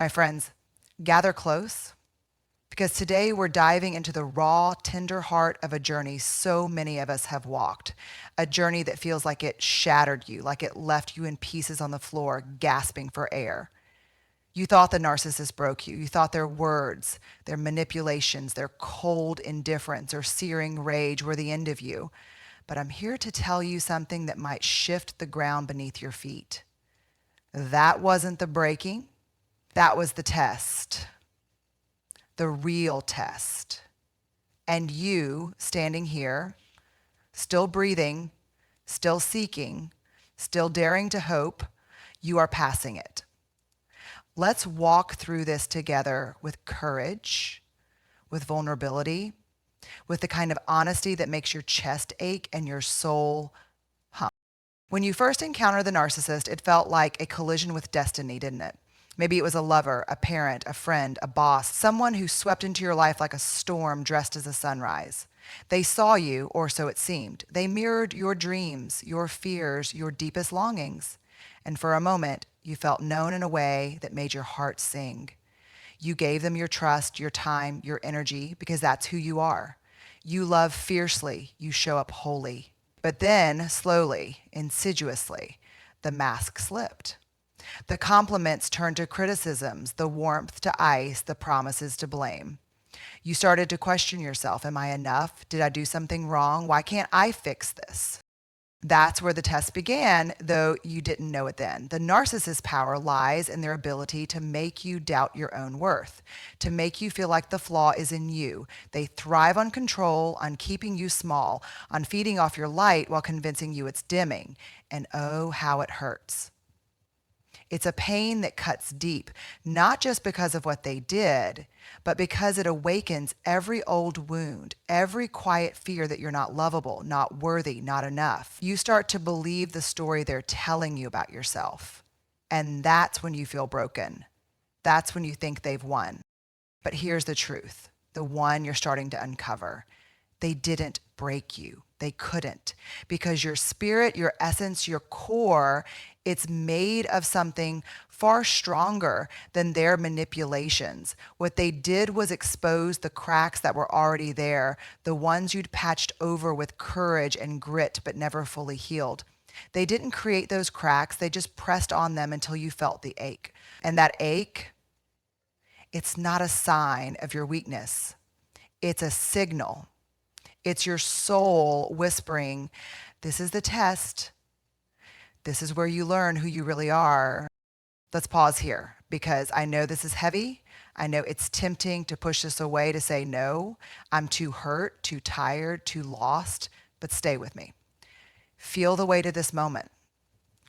My friends, gather close because today we're diving into the raw, tender heart of a journey so many of us have walked. A journey that feels like it shattered you, like it left you in pieces on the floor, gasping for air. You thought the narcissist broke you. You thought their words, their manipulations, their cold indifference or searing rage were the end of you. But I'm here to tell you something that might shift the ground beneath your feet. That wasn't the breaking. That was the test, the real test. And you standing here, still breathing, still seeking, still daring to hope, you are passing it. Let's walk through this together with courage, with vulnerability, with the kind of honesty that makes your chest ache and your soul hum. When you first encountered the narcissist, it felt like a collision with destiny, didn't it? Maybe it was a lover, a parent, a friend, a boss, someone who swept into your life like a storm dressed as a sunrise. They saw you, or so it seemed. They mirrored your dreams, your fears, your deepest longings. And for a moment, you felt known in a way that made your heart sing. You gave them your trust, your time, your energy, because that's who you are. You love fiercely, you show up wholly. But then, slowly, insidiously, the mask slipped. The compliments turned to criticisms, the warmth to ice, the promises to blame. You started to question yourself. Am I enough? Did I do something wrong? Why can't I fix this? That's where the test began, though you didn't know it then. The narcissist's power lies in their ability to make you doubt your own worth, to make you feel like the flaw is in you. They thrive on control, on keeping you small, on feeding off your light while convincing you it's dimming. And oh, how it hurts. It's a pain that cuts deep, not just because of what they did, but because it awakens every old wound, every quiet fear that you're not lovable, not worthy, not enough. You start to believe the story they're telling you about yourself. And that's when you feel broken. That's when you think they've won. But here's the truth, the one you're starting to uncover. They didn't break you. They couldn't, because your spirit, your essence, your core, it's made of something far stronger than their manipulations. What they did was expose the cracks that were already there, the ones you'd patched over with courage and grit but never fully healed. They didn't create those cracks, they just pressed on them until you felt the ache. And that ache, it's not a sign of your weakness. It's a signal. It's your soul whispering, this is the test. This is where you learn who you really are. Let's pause here because I know this is heavy. I know it's tempting to push this away, to say, no, I'm too hurt, too tired, too lost, but stay with me. Feel the weight of this moment.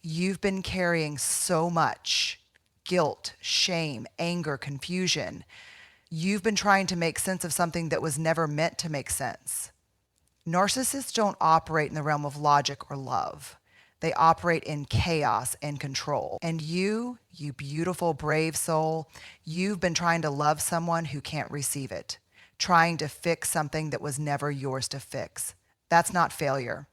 You've been carrying so much guilt, shame, anger, confusion. You've been trying to make sense of something that was never meant to make sense. Narcissists don't operate in the realm of logic or love. They operate in chaos and control. And you beautiful, brave soul, you've been trying to love someone who can't receive it, trying to fix something that was never yours to fix. That's not failure.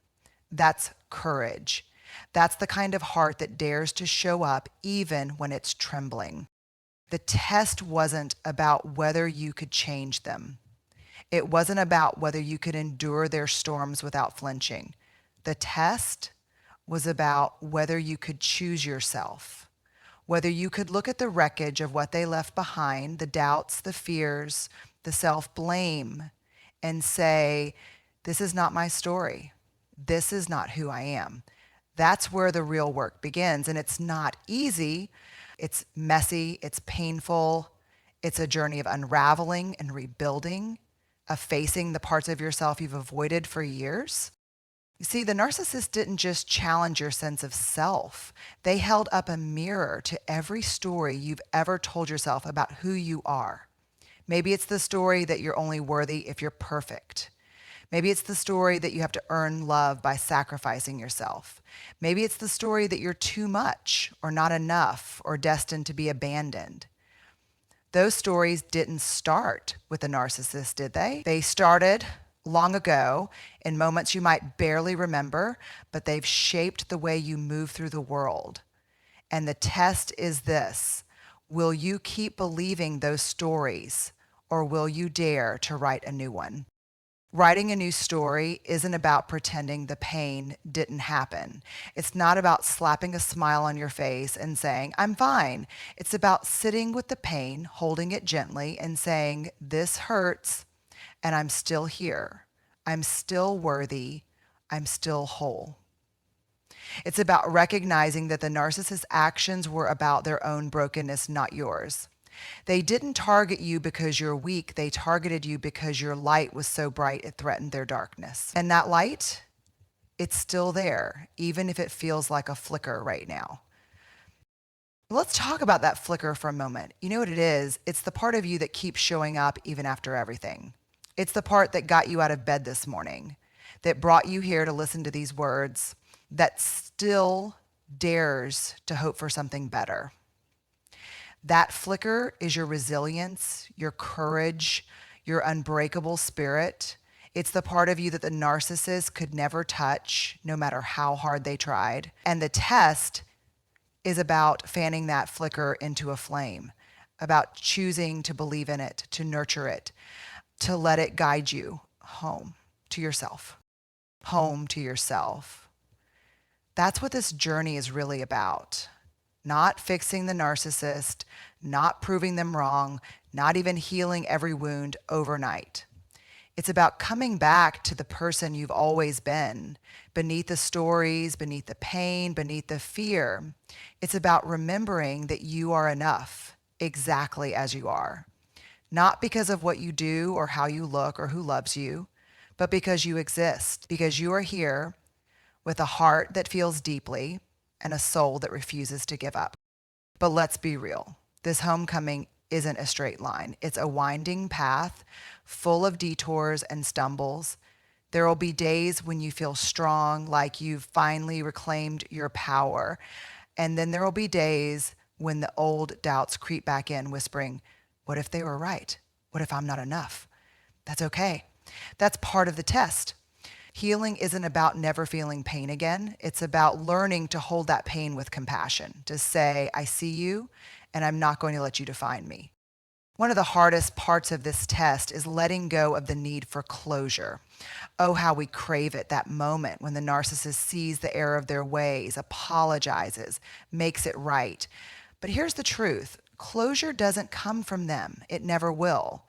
That's courage. That's the kind of heart that dares to show up even when it's trembling. The test wasn't about whether you could change them. It wasn't about whether you could endure their storms without flinching. The test was about whether you could choose yourself, whether you could look at the wreckage of what they left behind, the doubts, the fears, the self-blame, and say, this is not my story. This is not who I am. That's where the real work begins. And it's not easy. It's messy. It's painful. It's a journey of unraveling and rebuilding, of facing the parts of yourself you've avoided for years. You see, the narcissist didn't just challenge your sense of self. They held up a mirror to every story you've ever told yourself about who you are. Maybe it's the story that you're only worthy if you're perfect. Maybe it's the story that you have to earn love by sacrificing yourself. Maybe it's the story that you're too much or not enough or destined to be abandoned. Those stories didn't start with the narcissist, did they? They started long ago in moments you might barely remember, but they've shaped the way you move through the world. And the test is this: Will you keep believing those stories, or will you dare to write a new one? Writing a new story isn't about pretending the pain didn't happen. It's not about slapping a smile on your face and saying, I'm fine. It's about sitting with the pain, holding it gently, and saying, this hurts, and I'm still here. I'm still worthy. I'm still whole. It's about recognizing that the narcissist's actions were about their own brokenness, not yours. They didn't target you because you're weak. They targeted you because your light was so bright it threatened their darkness. And that light, it's still there, even if it feels like a flicker right now. Let's talk about that flicker for a moment. You know what it is? It's the part of you that keeps showing up even after everything. It's the part that got you out of bed this morning, that brought you here to listen to these words, that still dares to hope for something better. That flicker is your resilience, your courage, your unbreakable spirit. It's the part of you that the narcissist could never touch, no matter how hard they tried. And the test is about fanning that flicker into a flame, about choosing to believe in it, to nurture it, to let it guide you home to yourself. Home to yourself. That's what this journey is really about. Not fixing the narcissist, not proving them wrong, not even healing every wound overnight. It's about coming back to the person you've always been, beneath the stories, beneath the pain, beneath the fear. It's about remembering that you are enough, exactly as you are. Not because of what you do or how you look or who loves you, but because you exist, because you are here with a heart that feels deeply and a soul that refuses to give up. But let's be real. This homecoming isn't a straight line. It's a winding path full of detours and stumbles. There will be days when you feel strong, like you've finally reclaimed your power. And then there will be days when the old doubts creep back in, whispering, what if they were right? What if I'm not enough? That's okay. That's part of the test. Healing isn't about never feeling pain again. It's about learning to hold that pain with compassion, to say, I see you, and I'm not going to let you define me. One of the hardest parts of this test is letting go of the need for closure. Oh, how we crave it, that moment when the narcissist sees the error of their ways, apologizes, makes it right. But here's the truth. Closure doesn't come from them. It never will.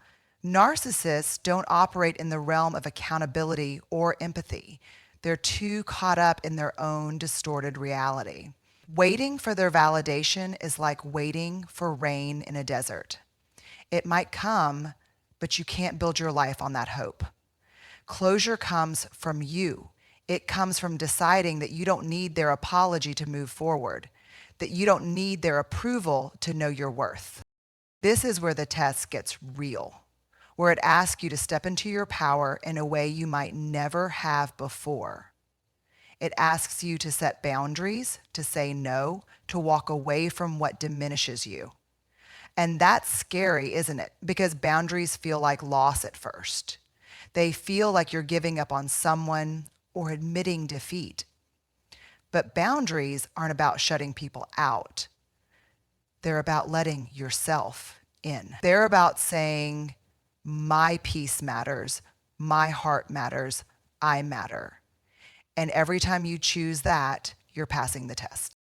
Narcissists don't operate in the realm of accountability or empathy. They're too caught up in their own distorted reality. Waiting for their validation is like waiting for rain in a desert. It might come, but you can't build your life on that hope. Closure comes from you. It comes from deciding that you don't need their apology to move forward, that you don't need their approval to know your worth. This is where the test gets real, where it asks you to step into your power in a way you might never have before. It asks you to set boundaries, to say no, to walk away from what diminishes you. And that's scary, isn't it? Because boundaries feel like loss at first. They feel like you're giving up on someone or admitting defeat. But boundaries aren't about shutting people out. They're about letting yourself in. They're about saying, my peace matters, my heart matters, I matter. And every time you choose that, you're passing the test.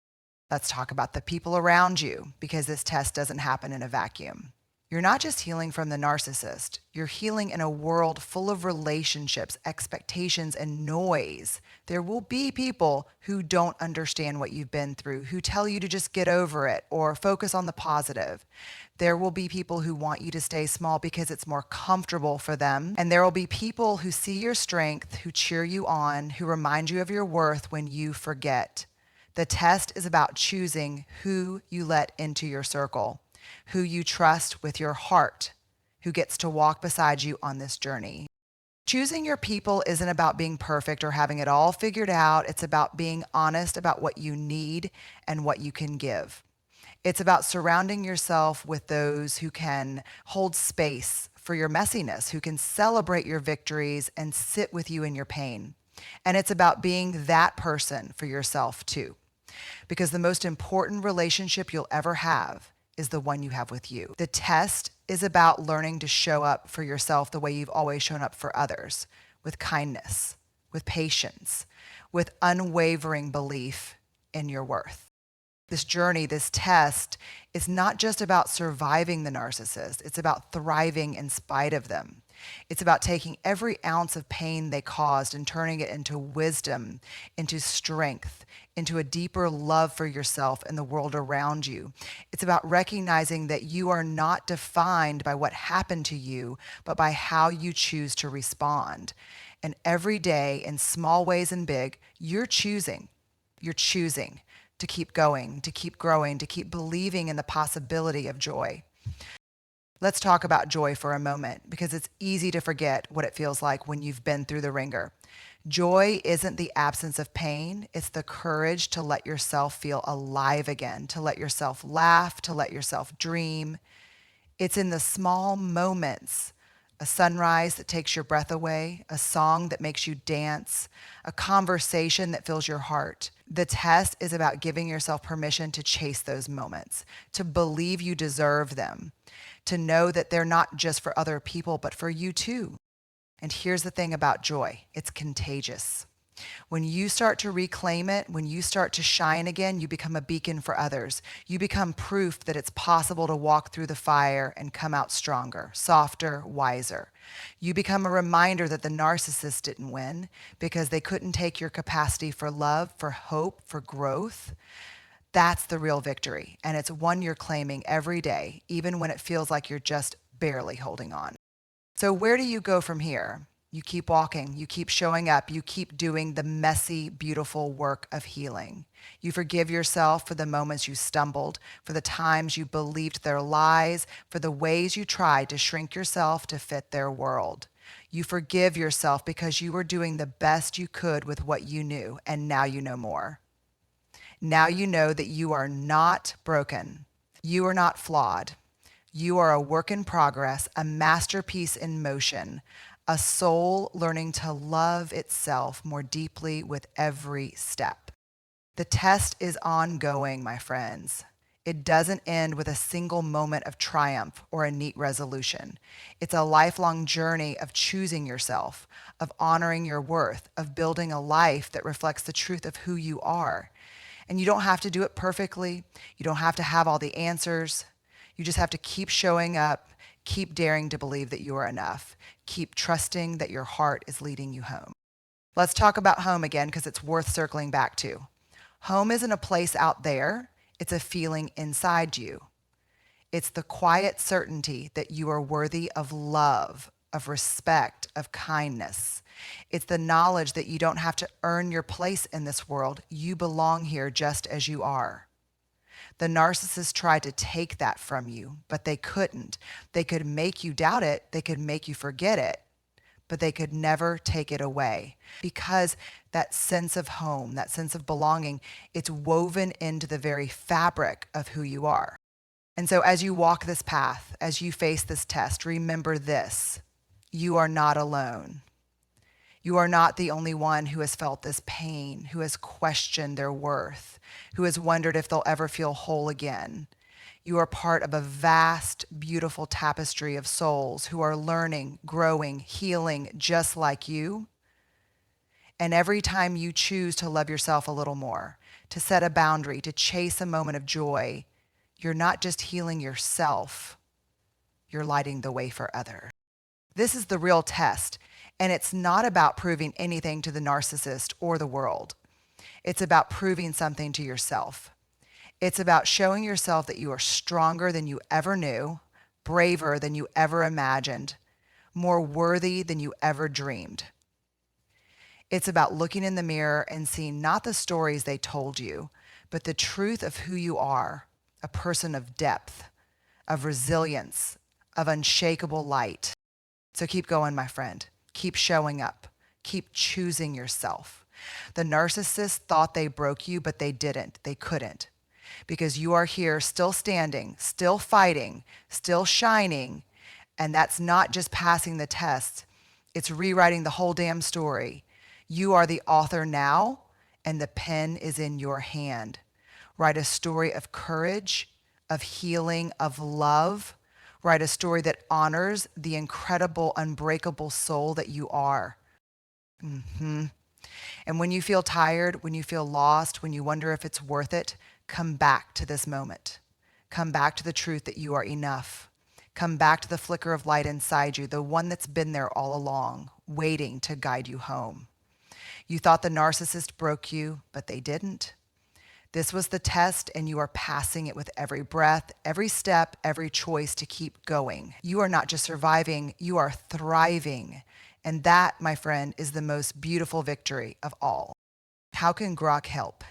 Let's talk about the people around you, because this test doesn't happen in a vacuum. You're not just healing from the narcissist. You're healing in a world full of relationships, expectations, and noise. There will be people who don't understand what you've been through, who tell you to just get over it or focus on the positive. There will be people who want you to stay small because it's more comfortable for them. And there will be people who see your strength, who cheer you on, who remind you of your worth when you forget. The test is about choosing who you let into your circle, who you trust with your heart, who gets to walk beside you on this journey. Choosing your people isn't about being perfect or having it all figured out. It's about being honest about what you need and what you can give. It's about surrounding yourself with those who can hold space for your messiness, who can celebrate your victories and sit with you in your pain. And it's about being that person for yourself too. Because the most important relationship you'll ever have is the one you have with you. The test is about learning to show up for yourself the way you've always shown up for others, with kindness, with patience, with unwavering belief in your worth. This journey, this test, is not just about surviving the narcissist. It's about thriving in spite of them. It's about taking every ounce of pain they caused and turning it into wisdom, into strength, into a deeper love for yourself and the world around you. It's about recognizing that you are not defined by what happened to you, but by how you choose to respond. And every day, in small ways and big, you're choosing to keep going, to keep growing, to keep believing in the possibility of joy. Let's talk about joy for a moment, because it's easy to forget what it feels like when you've been through the ringer. Joy isn't the absence of pain. It's the courage to let yourself feel alive again, to let yourself laugh, to let yourself dream. It's in the small moments: a sunrise that takes your breath away, a song that makes you dance, a conversation that fills your heart. The test is about giving yourself permission to chase those moments, to believe you deserve them, to know that they're not just for other people, but for you too. And here's the thing about joy: it's contagious. When you start to reclaim it, when you start to shine again, you become a beacon for others. You become proof that it's possible to walk through the fire and come out stronger, softer, wiser. You become a reminder that the narcissist didn't win because they couldn't take your capacity for love, for hope, for growth. That's the real victory. And it's one you're claiming every day, even when it feels like you're just barely holding on. So where do you go from here? You keep walking, you keep showing up, you keep doing the messy, beautiful work of healing. You forgive yourself for the moments you stumbled, for the times you believed their lies, for the ways you tried to shrink yourself to fit their world. You forgive yourself because you were doing the best you could with what you knew, and now you know more. Now you know that you are not broken. You are not flawed. You are a work in progress, a masterpiece in motion, a soul learning to love itself more deeply with every step. The test is ongoing, my friends. It doesn't end with a single moment of triumph or a neat resolution. It's a lifelong journey of choosing yourself, of honoring your worth, of building a life that reflects the truth of who you are. And you don't have to do it perfectly. You don't have to have all the answers. You just have to keep showing up, keep daring to believe that you are enough, keep trusting that your heart is leading you home. Let's talk about home again, because it's worth circling back to. Home isn't a place out there, it's a feeling inside you. It's the quiet certainty that you are worthy of love, of respect, of kindness. It's the knowledge that you don't have to earn your place in this world. You belong here just as you are. The narcissist tried to take that from you, but they couldn't. They could make you doubt it. They could make you forget it, but they could never take it away, because that sense of home, that sense of belonging, it's woven into the very fabric of who you are. And so as you walk this path, as you face this test, remember this: you are not alone. You are not the only one who has felt this pain, who has questioned their worth, who has wondered if they'll ever feel whole again. You are part of a vast, beautiful tapestry of souls who are learning, growing, healing just like you. And every time you choose to love yourself a little more, to set a boundary, to chase a moment of joy, you're not just healing yourself, you're lighting the way for others. This is the real test. And it's not about proving anything to the narcissist or the world. It's about proving something to yourself. It's about showing yourself that you are stronger than you ever knew, braver than you ever imagined, more worthy than you ever dreamed. It's about looking in the mirror and seeing not the stories they told you, but the truth of who you are, a person of depth, of resilience, of unshakable light. So keep going, my friend. Keep showing up. Keep choosing yourself. The narcissist thought they broke you, but they didn't. They couldn't. Because you are here still standing, still fighting, still shining. And that's not just passing the test. It's rewriting the whole damn story. You are the author now, and the pen is in your hand. Write a story of courage, of healing, of love. Write a story that honors the incredible, unbreakable soul that you are. hmm And when you feel tired, when you feel lost, when you wonder if it's worth it, come back to this moment. Come back to the truth that you are enough. Come back to the flicker of light inside you, the one that's been there all along, waiting to guide you home. You thought the narcissist broke you, but they didn't. This was the test, and you are passing it with every breath, every step, every choice to keep going. You are not just surviving, you are thriving. And that, my friend, is the most beautiful victory of all. How can Grok help?